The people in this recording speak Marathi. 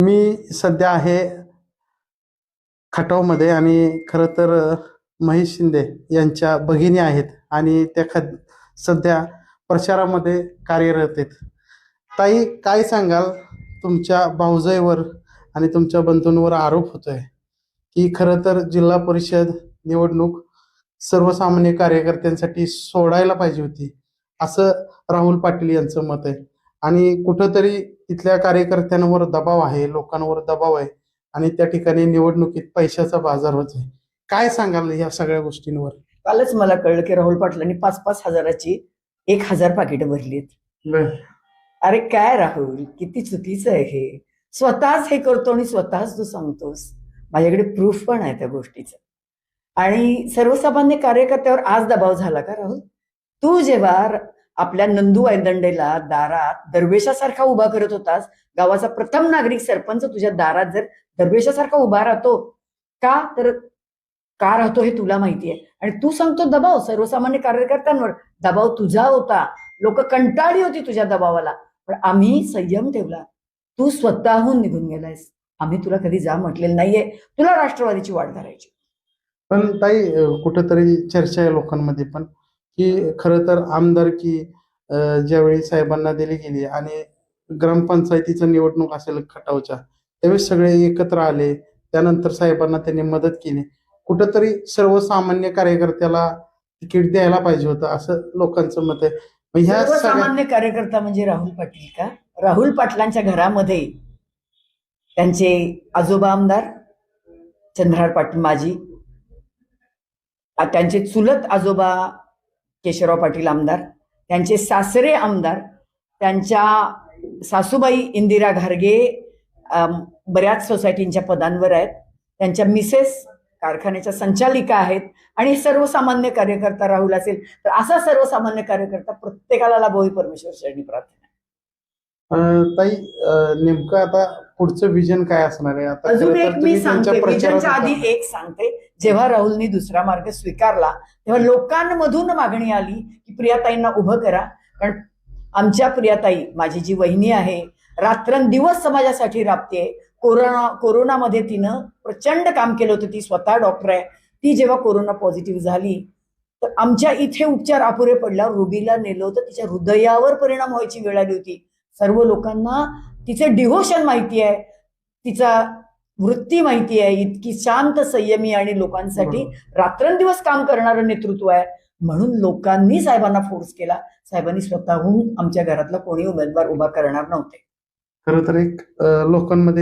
मी सध्या आहे खटावमध्ये आणि खरं तर महेश शिंदे यांच्या भगिनी आहेत आणि त्या सध्या प्रचारामध्ये कार्यरत आहेत. ताई, काय सांगाल? तुमच्या भाऊजाईवर आणि तुमच्या बंधूंवर आरोप होतोय की खरं तर जिल्हा परिषद निवडणूक सर्वसामान्य कार्यकर्त्यांसाठी सोडायला पाहिजे होती, असं राहुल पाटील यांचं मत आहे. आणि कुठंतरी तिथल्या कार्यकर्त्यांवर दबाव आहे, लोकांवर दबाव आहे आणि त्या ठिकाणी निवडणुकीत पैशाचा बाजार होतोय. काय सांगाल या सगळ्या गोष्टींवर? कालच मला कळलं की राहुल पाटलांनी 5-5 हजाराची 1,000 पाकिटं भरलीत. अरे काय राहुल, किती चुकीचं आहे हे. स्वतःच हे करतो आणि स्वतःच तू सांगतोस. माझ्याकडे प्रूफ पण आहे त्या गोष्टीचं. आणि सर्वसामान्य कार्यकर्त्यावर आज दबाव झाला का राहुल? तू जेव्हा आपल्या नंदू ऐदंडेला दारात दरवेशासारखा उभा करत होतास, गावाचा प्रथम नागरिक सरपंच तुझ्या दारात जर दरवेशासारखा उभा राहतो का, तर का राहतो हे तुला माहिती आहे. आणि तू सांगतो दबाव सर्वसामान्य कार्यकर्त्यांवर. दबाव तुझा होता, लोक कंटाळली होती तुझ्या दबावाला, पण आम्ही संयम ठेवला. तू स्वतःहून निघून गेलायस. आम्ही तुला कधी जा म्हटलेलं नाहीये. तुला राष्ट्रवादीची वाट धरायची. पण ताई, कुठंतरी चर्चा आहे लोकांमध्ये पण की खरं तर आमदारकी ज्यावेळी साहेबांना दिली गेली आणि ग्रामपंचायतीचं निवडणूक असेल खटावच्या, त्यावेळेस सगळे एकत्र आले, त्यानंतर साहेबांना त्यांनी मदत केली. कुठंतरी सर्वसामान्य कार्यकर्त्याला तिकीट द्यायला पाहिजे होतं, असं लोकांचं मत आहे. मग ह्या सगळ्या सर्वसामान्य कार्यकर्ता म्हणजे राहुल पाटील का? राहुल पाटलांच्या घरामध्ये त्यांचे आजोबा आमदार चंद्रहार पाटील माजी, त्यांचे चुलत आजोबा केशवराव पाटील आमदार, त्यांचे सासरे आमदार, त्यांच्या सासूबाई इंदिरा घारगे बऱ्याच सोसायटींच्या पदांवर आहेत, त्यांच्या मिसेस कारखान्याच्या संचालिका आहेत. आणि सर्वसामान्य कार्यकर्ता राहुल असेल तर असा सर्वसामान्य कार्यकर्ता प्रत्येकाला लाभो ही परमेश्वर शरणी प्रार्थना. ताई, नेमकं आता पुढचं विजन काय असणार आहे? आता अजून खरं तर एक मी तुम्ही सांगते, त्यांच्या विजनच्या आधी प्रचारात एक सांगते. जेव्हा राहुलनी दुसरा मार्ग स्वीकारला तेव्हा लोकांमधून मागणी आली की प्रियाताईंना उभं करा. कारण आमच्या प्रियाताई, माझी जी वहिनी आहे, रात्रंदिवस समाजासाठी राबते. कोरोनामध्ये तिनं प्रचंड काम केलं होतं. ती स्वतः डॉक्टर आहे. ती जेव्हा कोरोना पॉझिटिव्ह झाली तर आमच्या इथे उपचार अपुरे पडल्यावर रुबीला नेलं होतं. तिच्या हृदयावर परिणाम व्हायची वेळ आली होती. सर्व लोकांना तिचे डिव्होशन माहिती आहे, तिचा वृत्ती माहिती आहे. इतकी शांत, संयमी आणि लोकांसाठी रात्रंदिवस काम करणारं नेतृत्व आहे. म्हणून लोकांनी साहेबांना फोर्स केला. साहेबांनी स्वतःहून आमच्या घरातला कोणी उमेदवार उभा करणार नव्हते. खरं तर एक लोकांमध्ये एक